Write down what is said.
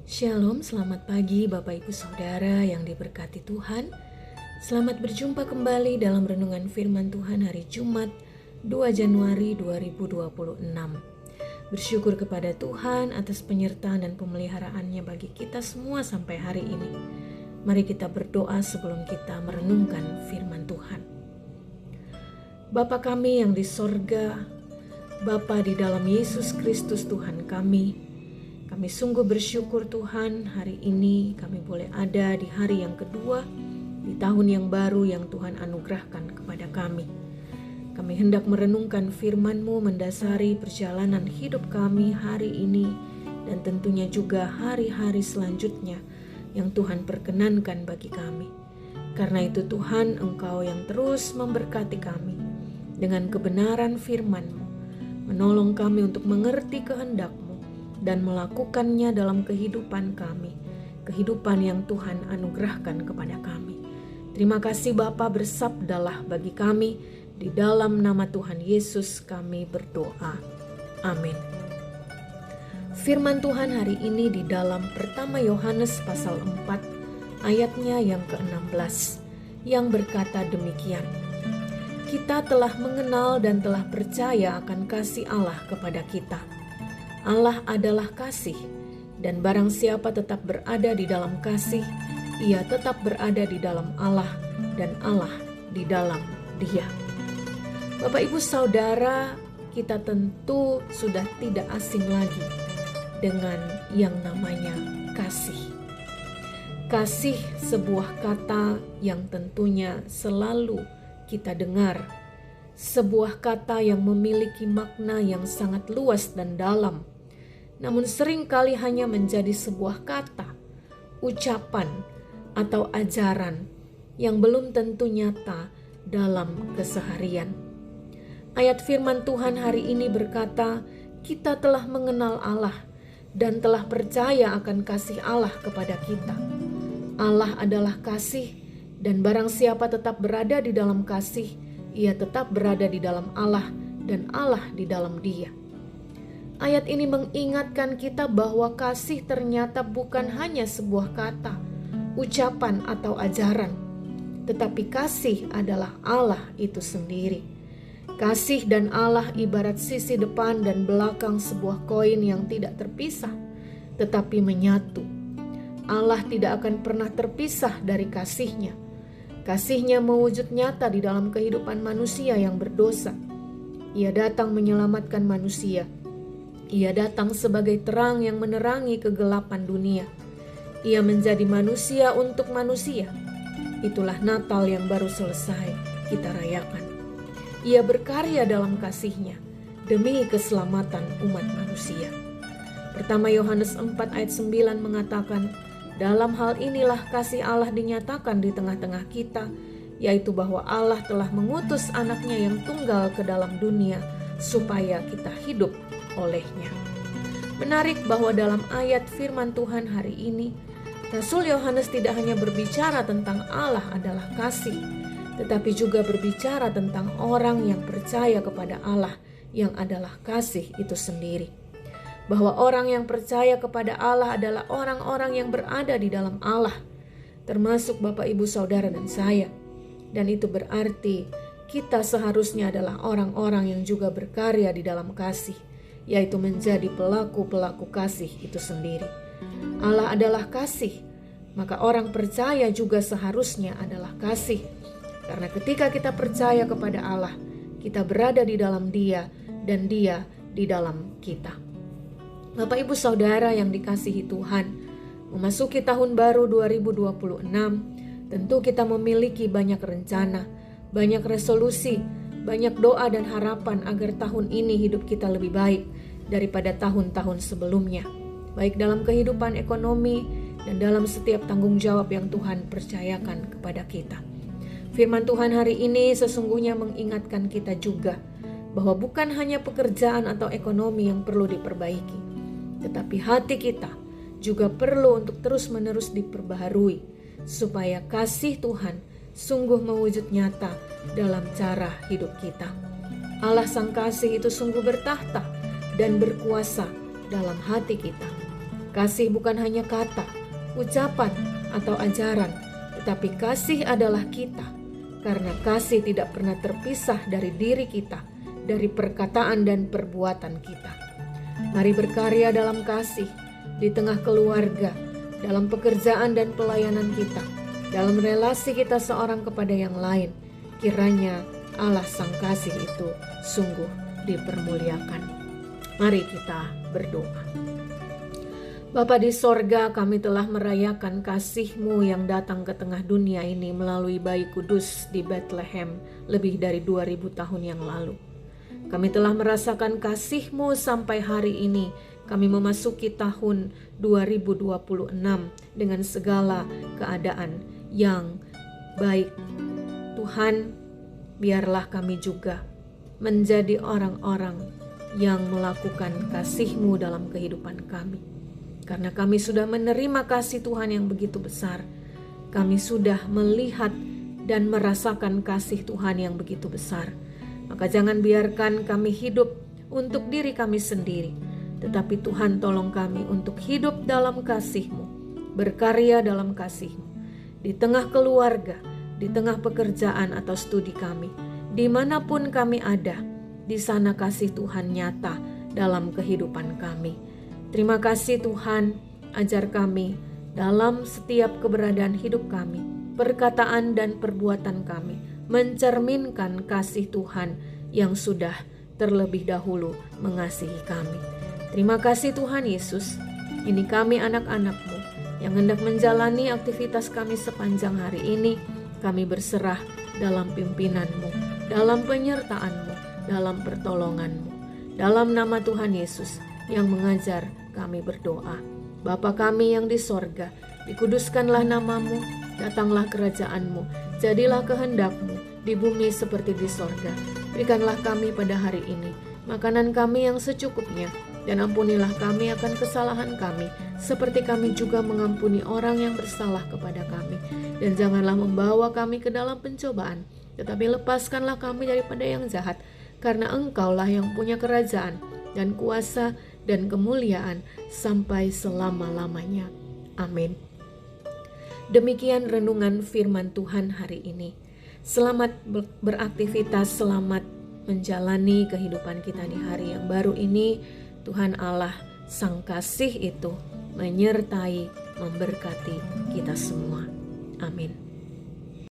Shalom, selamat pagi Bapak Ibu Saudara yang diberkati Tuhan. Selamat berjumpa kembali dalam renungan firman Tuhan hari Jumat 2 Januari 2026. Bersyukur kepada Tuhan atas penyertaan dan pemeliharaannya bagi kita semua sampai hari ini. Mari kita berdoa sebelum kita merenungkan firman Tuhan. Bapa kami yang di sorga, Bapa di dalam Yesus Kristus Tuhan kami sungguh bersyukur Tuhan, hari ini kami boleh ada di hari yang kedua, di tahun yang baru yang Tuhan anugerahkan kepada kami. Kami hendak merenungkan firman-Mu mendasari perjalanan hidup kami hari ini dan tentunya juga hari-hari selanjutnya yang Tuhan perkenankan bagi kami. Karena itu Tuhan, Engkau yang terus memberkati kami dengan kebenaran firman-Mu, menolong kami untuk mengerti kehendak-Mu dan melakukannya dalam kehidupan kami, kehidupan yang Tuhan anugerahkan kepada kami. Terima kasih Bapa, bersabdalah bagi kami, di dalam nama Tuhan Yesus kami berdoa. Amin. Firman Tuhan hari ini di dalam pertama Yohanes pasal 4 ayatnya yang ke-16 yang berkata demikian. Kita telah mengenal dan telah percaya akan kasih Allah kepada kita. Allah adalah kasih, dan barang siapa tetap berada di dalam kasih, ia tetap berada di dalam Allah, dan Allah di dalam Dia. Bapak Ibu Saudara, kita tentu sudah tidak asing lagi dengan yang namanya kasih. Kasih sebuah kata yang tentunya selalu kita dengar, sebuah kata yang memiliki makna yang sangat luas dan dalam. Namun seringkali hanya menjadi sebuah kata, ucapan, atau ajaran yang belum tentu nyata dalam keseharian. Ayat firman Tuhan hari ini berkata, kita telah mengenal Allah dan telah percaya akan kasih Allah kepada kita. Allah adalah kasih, dan barang siapa tetap berada di dalam kasih, ia tetap berada di dalam Allah dan Allah di dalam Dia. Ayat ini mengingatkan kita bahwa kasih ternyata bukan hanya sebuah kata, ucapan atau ajaran, tetapi kasih adalah Allah itu sendiri. Kasih dan Allah ibarat sisi depan dan belakang sebuah koin yang tidak terpisah, tetapi menyatu. Allah tidak akan pernah terpisah dari kasih-Nya. Kasih-Nya mewujud nyata di dalam kehidupan manusia yang berdosa. Ia datang menyelamatkan manusia. Ia datang sebagai terang yang menerangi kegelapan dunia. Ia menjadi manusia untuk manusia. Itulah Natal yang baru selesai kita rayakan. Ia berkarya dalam kasih-Nya demi keselamatan umat manusia. Pertama Yohanes 4 ayat 9 mengatakan, dalam hal inilah kasih Allah dinyatakan di tengah-tengah kita, yaitu bahwa Allah telah mengutus anaknya yang tunggal ke dalam dunia supaya kita hidup olehnya. Menarik bahwa dalam ayat firman Tuhan hari ini, Rasul Yohanes tidak hanya berbicara tentang Allah adalah kasih, tetapi juga berbicara tentang orang yang percaya kepada Allah yang adalah kasih itu sendiri. Bahwa orang yang percaya kepada Allah adalah orang-orang yang berada di dalam Allah, termasuk Bapak Ibu Saudara dan saya. Dan itu berarti kita seharusnya adalah orang-orang yang juga berkarya di dalam kasih, yaitu menjadi pelaku-pelaku kasih itu sendiri. Allah adalah kasih, maka orang percaya juga seharusnya adalah kasih. Karena ketika kita percaya kepada Allah, kita berada di dalam Dia dan Dia di dalam kita. Bapak Ibu Saudara yang dikasihi Tuhan, memasuki tahun baru 2026, tentu kita memiliki banyak rencana, banyak resolusi, banyak doa dan harapan agar tahun ini hidup kita lebih baik daripada tahun-tahun sebelumnya, baik dalam kehidupan ekonomi dan dalam setiap tanggung jawab yang Tuhan percayakan kepada kita. Firman Tuhan hari ini sesungguhnya mengingatkan kita juga bahwa bukan hanya pekerjaan atau ekonomi yang perlu diperbaiki, tetapi hati kita juga perlu untuk terus-menerus diperbaharui supaya kasih Tuhan sungguh mewujud nyata dalam cara hidup kita. Allah Sang Kasih itu sungguh bertahta dan berkuasa dalam hati kita. Kasih bukan hanya kata, ucapan, atau ajaran, tetapi kasih adalah kita. Karena kasih tidak pernah terpisah dari diri kita, dari perkataan dan perbuatan kita. Mari berkarya dalam kasih, di tengah keluarga, dalam pekerjaan dan pelayanan kita, dalam relasi kita seorang kepada yang lain. Kiranya Allah Sang Kasih itu sungguh dipermuliakan. Mari kita berdoa. Bapa di sorga, kami telah merayakan kasih-Mu yang datang ke tengah dunia ini melalui bayi kudus di Bethlehem lebih dari 2000 tahun yang lalu. Kami telah merasakan kasih-Mu sampai hari ini. Kami memasuki tahun 2026 dengan segala keadaan yang baik. Tuhan, biarlah kami juga menjadi orang-orang yang melakukan kasih-Mu dalam kehidupan kami. Karena kami sudah menerima kasih Tuhan yang begitu besar. Kami sudah melihat dan merasakan kasih Tuhan yang begitu besar. Maka jangan biarkan kami hidup untuk diri kami sendiri. Tetapi Tuhan tolong kami untuk hidup dalam kasih-Mu, berkarya dalam kasih-Mu. Di tengah keluarga, di tengah pekerjaan atau studi kami, dimanapun kami ada, di sana kasih Tuhan nyata dalam kehidupan kami. Terima kasih Tuhan, ajar kami dalam setiap keberadaan hidup kami, perkataan dan perbuatan kami, mencerminkan kasih Tuhan yang sudah terlebih dahulu mengasihi kami. Terima kasih Tuhan Yesus, ini kami anak-anak-Mu yang hendak menjalani aktivitas kami sepanjang hari ini. Kami berserah dalam pimpinan-Mu, dalam penyertaan-Mu, dalam pertolongan-Mu. Dalam nama Tuhan Yesus yang mengajar kami berdoa. Bapa kami yang di sorga, dikuduskanlah nama-Mu, datanglah kerajaan-Mu, jadilah kehendak-Mu di bumi seperti di sorga. Berikanlah kami pada hari ini makanan kami yang secukupnya, dan ampunilah kami akan kesalahan kami, seperti kami juga mengampuni orang yang bersalah kepada kami. Dan janganlah membawa kami ke dalam pencobaan, tetapi lepaskanlah kami daripada yang jahat, karena Engkaulah yang punya kerajaan dan kuasa dan kemuliaan sampai selama-lamanya. Amin. Demikian renungan firman Tuhan hari ini. Selamat beraktivitas, selamat menjalani kehidupan kita di hari yang baru ini. Tuhan Allah Sang Kasih itu menyertai, memberkati kita semua. Amin.